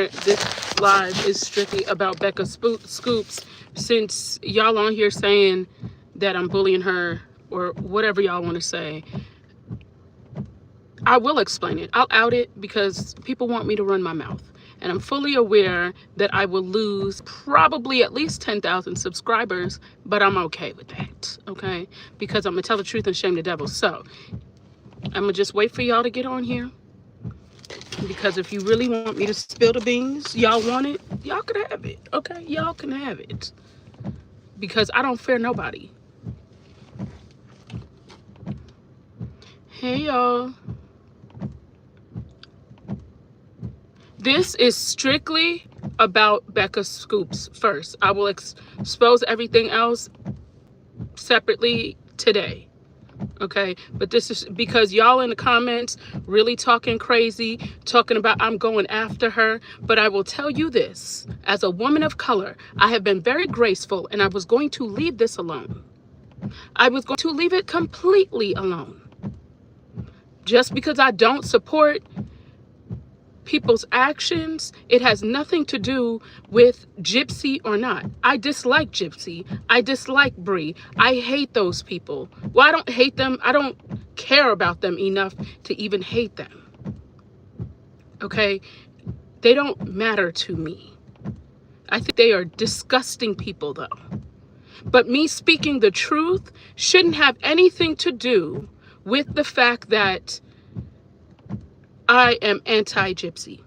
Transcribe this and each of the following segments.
here, this live is strictly about Becca Scoops. Since y'all on here saying that I'm bullying her or whatever y'all want to say, I will explain it. I'll out it because people want me to run my mouth. And I'm fully aware that I will lose probably at least 10,000 subscribers, but I'm okay with that, okay? Because I'm going to tell the truth and shame the devil. So I'm going to just wait for y'all to get on here. Because if you really want me to spill the beans, y'all want it, y'all can have it, okay? Y'all can have it. Because I don't fear nobody. Hey, y'all. This is strictly about Becca Scoops first. I will expose everything else separately today. Okay, but this is because y'all in the comments really talking crazy, talking about I'm going after her. But I will tell you this, as a woman of color, I have been very graceful, and I was going to leave this alone. I was going to leave it completely alone. Just because I don't support people's actions, it has nothing to do with Gypsy or not. I dislike Gypsy. I dislike Bree. I hate those people. Well, I don't hate them. I don't care about them enough to even hate them. Okay? They don't matter to me. I think they are disgusting people, though. But me speaking the truth shouldn't have anything to do with the fact that I am anti-Gypsy.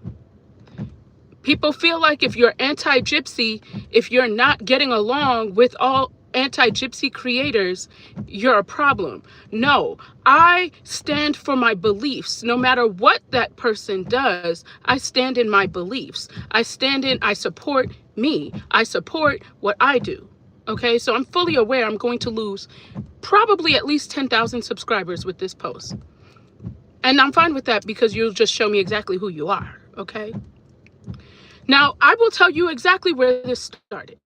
People feel like if you're anti-Gypsy, if you're not getting along with all anti-Gypsy creators, you're a problem. No, I stand for my beliefs. No matter what that person does, I stand in my beliefs. I support me. I support what I do. Okay, so I'm fully aware I'm going to lose probably at least 10,000 subscribers with this post. And I'm fine with that because you'll just show me exactly who you are, okay? Now, I will tell you exactly where this started,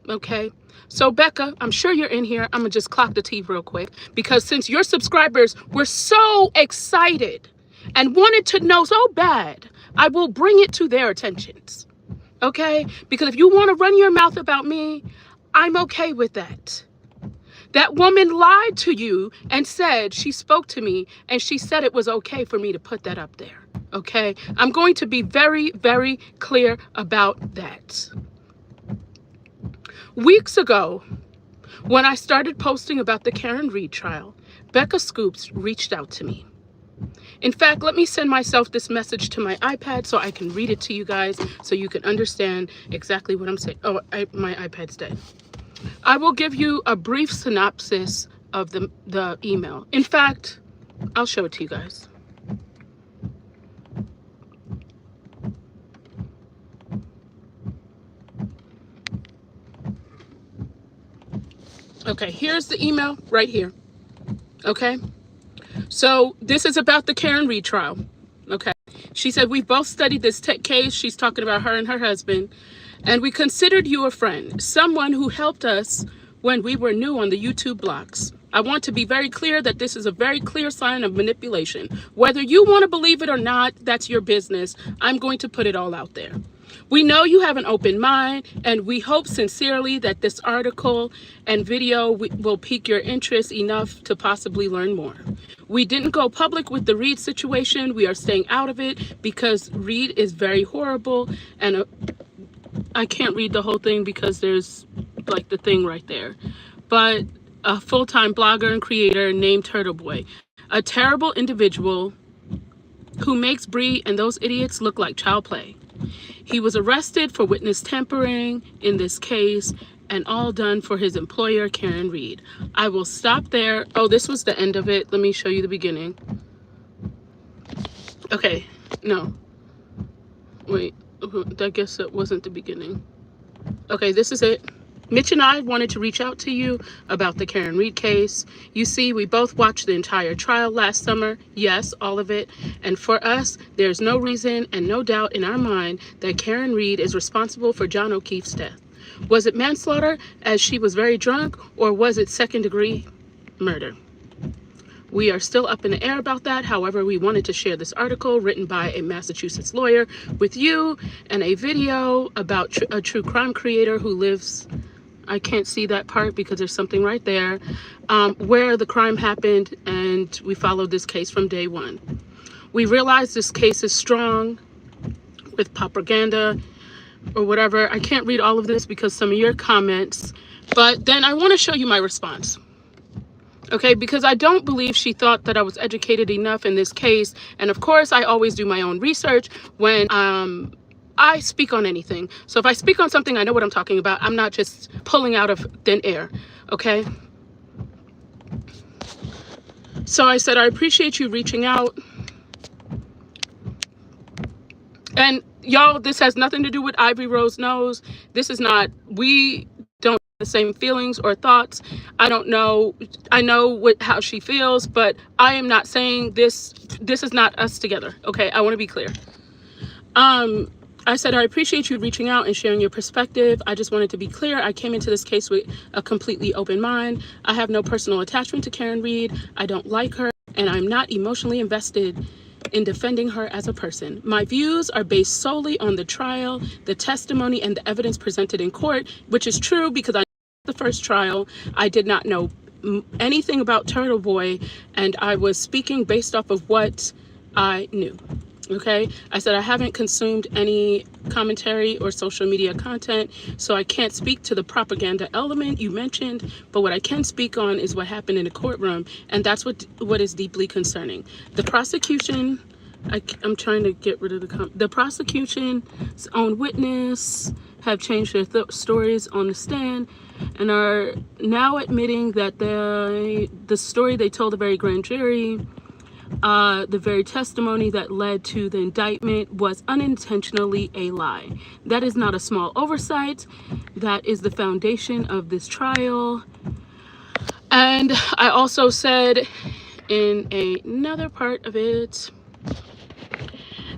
okay? So, Becca, I'm sure you're in here. I'm going to just clock the T real quick because since your subscribers were so excited and wanted to know so bad, I will bring it to their attentions, okay? Because if you want to run your mouth about me, I'm okay with that. That woman lied to you and said she spoke to me and she said it was okay for me to put that up there. Okay? I'm going to be very, very clear about that. Weeks ago, when I started posting about the Karen Reed trial, Becca Scoops reached out to me. In fact, let me send myself this message to my iPad so I can read it to you guys so you can understand exactly what I'm saying. Oh, my iPad's dead. I will give you a brief synopsis of the email. In fact, I'll show it to you guys. Okay, here's the email right here. Okay, so this is about the Karen Reed trial. Okay, she said, we've both studied this case. She's talking about her and her husband. And we considered you a friend, someone who helped us when we were new on the YouTube blocks. I want to be very clear that this is a very clear sign of manipulation. Whether you want to believe it or not, that's your business. I'm going to put it all out there. We know you have an open mind, and we hope sincerely that this article and video will pique your interest enough to possibly learn more. We didn't go public with the Reed situation. We are staying out of it because Reed is very horrible, and I can't read the whole thing because there's like the thing right there. But a full-time blogger and creator named Turtle Boy, a terrible individual who makes Bree and those idiots look like child play. He was arrested for witness tampering in this case, and all done for his employer, Karen Reed. I will stop there. Oh, this was the end of it. Let me show you the beginning. Okay, no. Wait, I guess that wasn't the beginning. Okay, this is it. Mitch and I wanted to reach out to you about the Karen Reed case. You see, we both watched the entire trial last summer. Yes, all of it. And for us, there's no reason and no doubt in our mind that Karen Reed is responsible for John O'Keefe's death. Was it manslaughter as she was very drunk, or was it second-degree murder? We are still up in the air about that. However, we wanted to share this article written by a Massachusetts lawyer with you, and a video about a true crime creator who lives, I can't see that part because there's something right there, where the crime happened, and we followed this case from day one. We realize this case is strong with propaganda or whatever. I can't read all of this because some of your comments, but then I want to show you my response. Okay, because I don't believe she thought that I was educated enough in this case. And of course, I always do my own research when I speak on anything. So if I speak on something, I know what I'm talking about. I'm not just pulling out of thin air. Okay. So I said, I appreciate you reaching out. And y'all, this has nothing to do with Ivory Rose Knows. This is not, we don't have the same feelings or thoughts. I don't know. I know how she feels, but I am not saying this is not us together. Okay. I want to be clear. I said, I appreciate you reaching out and sharing your perspective. I just wanted to be clear. I came into this case with a completely open mind. I have no personal attachment to Karen Read. I don't like her, and I'm not emotionally invested in defending her as a person. My views are based solely on the trial, the testimony, and the evidence presented in court, which is true because I the first trial, I did not know anything about Turtle Boy, and I was speaking based off of what I knew. Okay, I said I haven't consumed any commentary or social media content, so I can't speak to the propaganda element you mentioned, but what I can speak on is what happened in the courtroom, and that's what is deeply concerning. The prosecution, I'm trying to get rid of the prosecution's own witness have changed their stories on the stand and are now admitting that the story they told the very grand jury, the very testimony that led to the indictment, was unintentionally a lie. That is not a small oversight. That is the foundation of this trial. And I also said in another part of it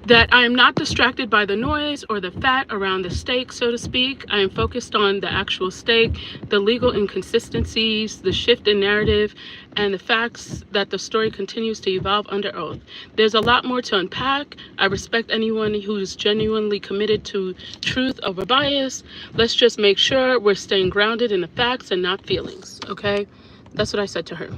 that I am not distracted by the noise or the fat around the steak, so to speak. I am focused on the actual steak, the legal inconsistencies, the shift in narrative, and the facts that the story continues to evolve under oath. There's a lot more to unpack. I respect anyone who's genuinely committed to truth over bias. Let's just make sure we're staying grounded in the facts and not feelings, okay? That's what I said to her.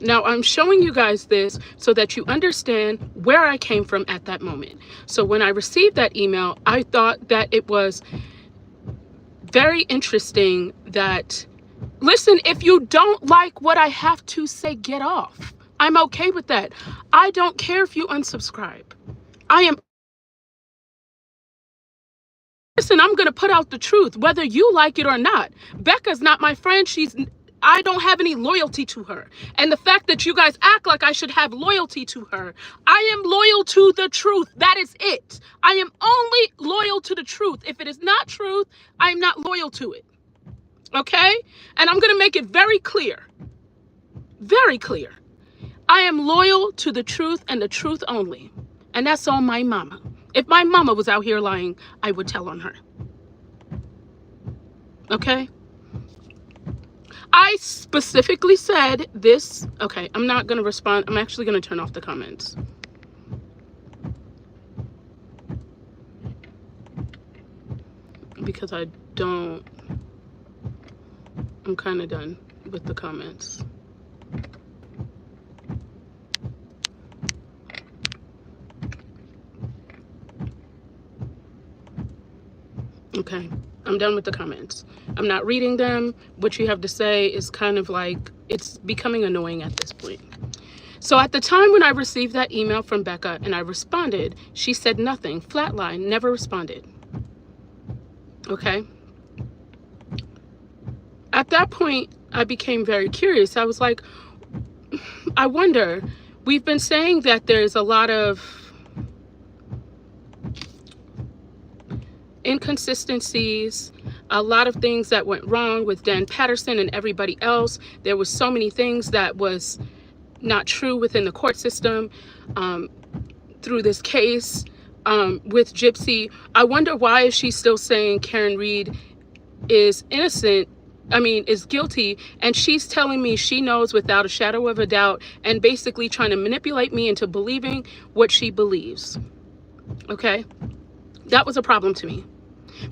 Now, I'm showing you guys this so that you understand where I came from at that moment. So when I received that email, I thought that it was very interesting that, listen, if you don't like what I have to say, get off. I'm okay with that. I don't care if you unsubscribe. Listen, I'm going to put out the truth, whether you like it or not. Becca's not my friend. I don't have any loyalty to her. And the fact that you guys act like I should have loyalty to her, I am loyal to the truth. That is it. I am only loyal to the truth. If it is not truth, I'm not loyal to it. Okay? And I'm going to make it very clear. Very clear. I am loyal to the truth and the truth only. And that's on my mama. If my mama was out here lying, I would tell on her. Okay? I specifically said this. Okay, I'm not going to respond. I'm actually going to turn off the comments. Because I'm kind of done with the comments. Okay, I'm done with the comments. I'm not reading them. What you have to say is kind of like, it's becoming annoying at this point. So at the time when I received that email from Becca and I responded, she said nothing, flatline, never responded. Okay. At that point, I became very curious. I was like, I wonder, we've been saying that there's a lot of inconsistencies, a lot of things that went wrong with Dan Patterson and everybody else. There was so many things that was not true within the court system through this case with Gypsy. I wonder why is she still saying Karen Read is innocent is guilty, and she's telling me she knows without a shadow of a doubt, and basically trying to manipulate me into believing what she believes. Okay? That was a problem to me,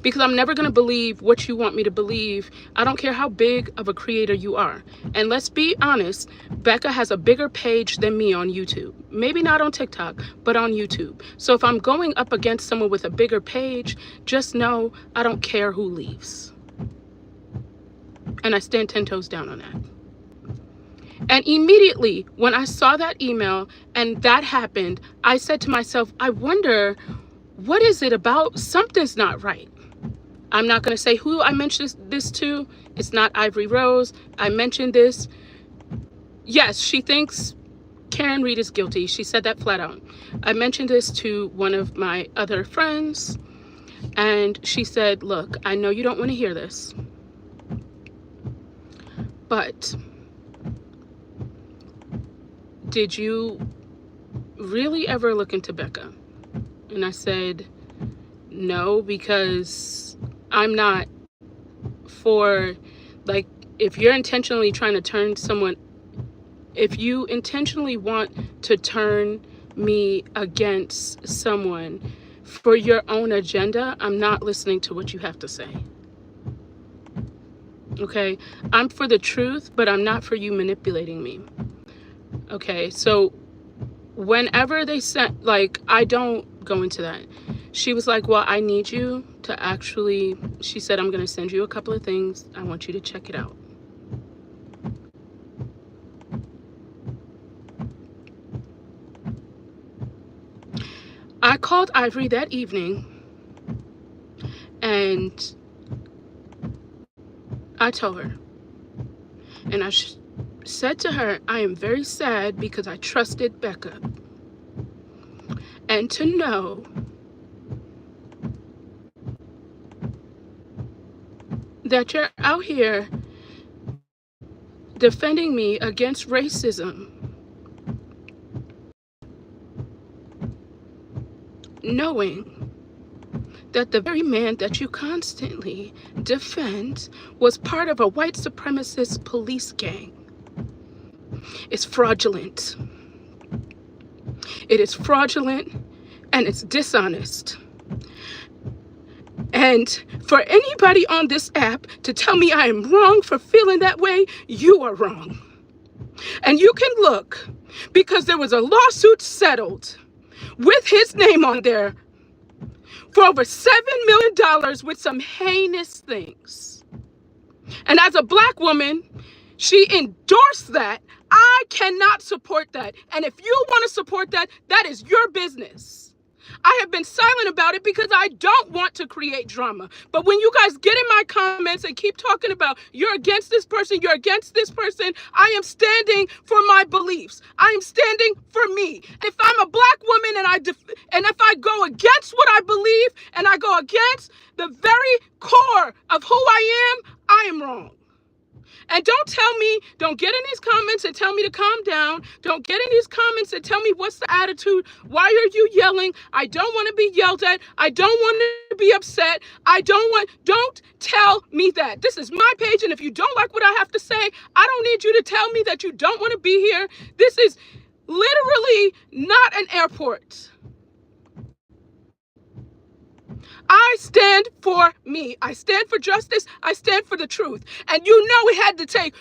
because I'm never going to believe what you want me to believe. I don't care how big of a creator you are. And let's be honest, Becca has a bigger page than me on YouTube. Maybe not on TikTok, but on YouTube. So if I'm going up against someone with a bigger page, just know I don't care who leaves. And I stand 10 toes down on that. And immediately when I saw that email and that happened, I said to myself, I wonder, what is it about? Something's not right. I'm not going to say who I mentioned this to. It's not Ivory Rose. I mentioned this. Yes, she thinks Karen Reed is guilty. She said that flat out. I mentioned this to one of my other friends, and she said, look, I know you don't want to hear this, but did you really ever look into Becca? And I said, no, because I'm not for, like, if you're intentionally trying to turn someone, if you intentionally want to turn me against someone for your own agenda, I'm not listening to what you have to say. Okay? I'm for the truth, but I'm not for you manipulating me. Okay? So whenever they sent, like, I don't go into that. She was like, well, I need you to actually, she said, I'm going to send you a couple of things. I want you to check it out. I called Ivory that evening, and I told her, and I said to her, I am very sad because I trusted Becca. And to know that you're out here defending me against racism, knowing that the very man that you constantly defend was part of a white supremacist police gang, is fraudulent. It is fraudulent and it's dishonest. And for anybody on this app to tell me I am wrong for feeling that way, you are wrong. And you can look, because there was a lawsuit settled with his name on there for over $7 million with some heinous things. And as a Black woman, she endorsed that. I cannot support that. And if you want to support that, that is your business. I have been silent about it because I don't want to create drama. But when you guys get in my comments and keep talking about you're against this person, you're against this person, I am standing for my beliefs. I am standing for me. If I'm a Black woman and if I go against what I believe and I go against the very core of who I am wrong. And don't tell me, don't get in these comments and tell me to calm down. Don't get in these comments and tell me what's the attitude. Why are you yelling? I don't want to be yelled at. I don't want to be upset. Don't tell me that. This is my page, and if you don't like what I have to say, I don't need you to tell me that you don't want to be here. This is literally not an airport. I stand for me. I stand for justice. I stand for the truth. And you know it had to take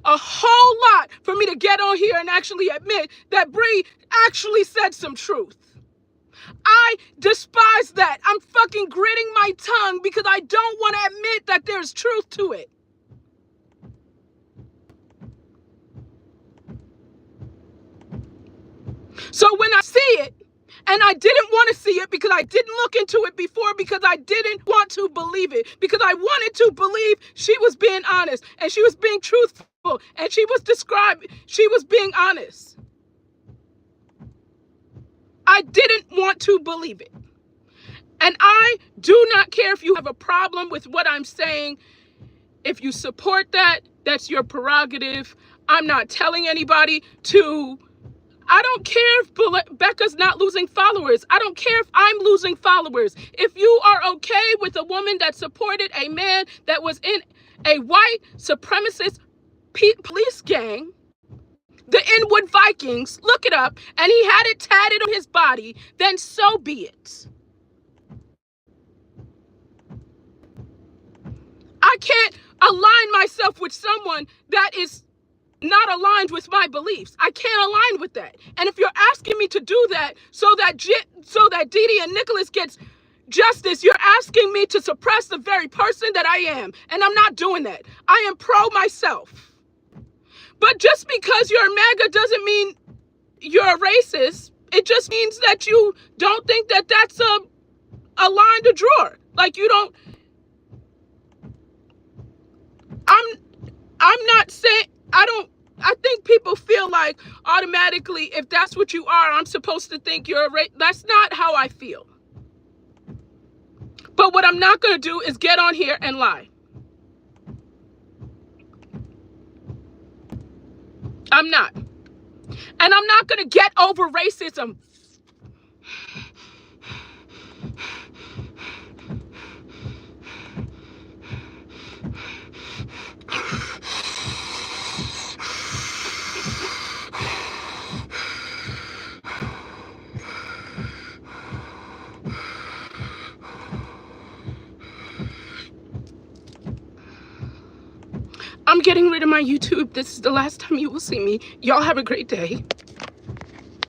a whole lot for me to get on here and actually admit that Bree actually said some truth. I despise that. I'm fucking gritting my tongue because I don't want to admit that there's truth to it. So when I see it, and I didn't want to see it because I didn't look into it before, because I didn't want to believe it, because I wanted to believe she was being honest and she was being truthful and she was being honest. I didn't want to believe it. And I do not care if you have a problem with what I'm saying. If you support that, that's your prerogative. I'm not telling anybody to. I don't care if Becca's not losing followers. I don't care if I'm losing followers. If you are okay with a woman that supported a man that was in a white supremacist police gang, the Inwood Vikings, look it up, and he had it tatted on his body, then so be it. I can't align myself with someone that is not aligned with my beliefs. I can't align with that. And if you're asking me to do that so that Didi and Nicholas gets justice, you're asking me to suppress the very person that I am. And I'm not doing that. I am pro myself. But just because you're a MAGA doesn't mean you're a racist. It just means that you don't think that that's a line to draw. Like you don't. I'm not saying, I think people feel like automatically if that's what you are, I'm supposed to think you're a racist. That's not how I feel. But what I'm not going to do is get on here and lie. I'm not. And I'm not going to get over racism. I'm getting rid of my YouTube. This is the last time you will see me. Y'all have a great day.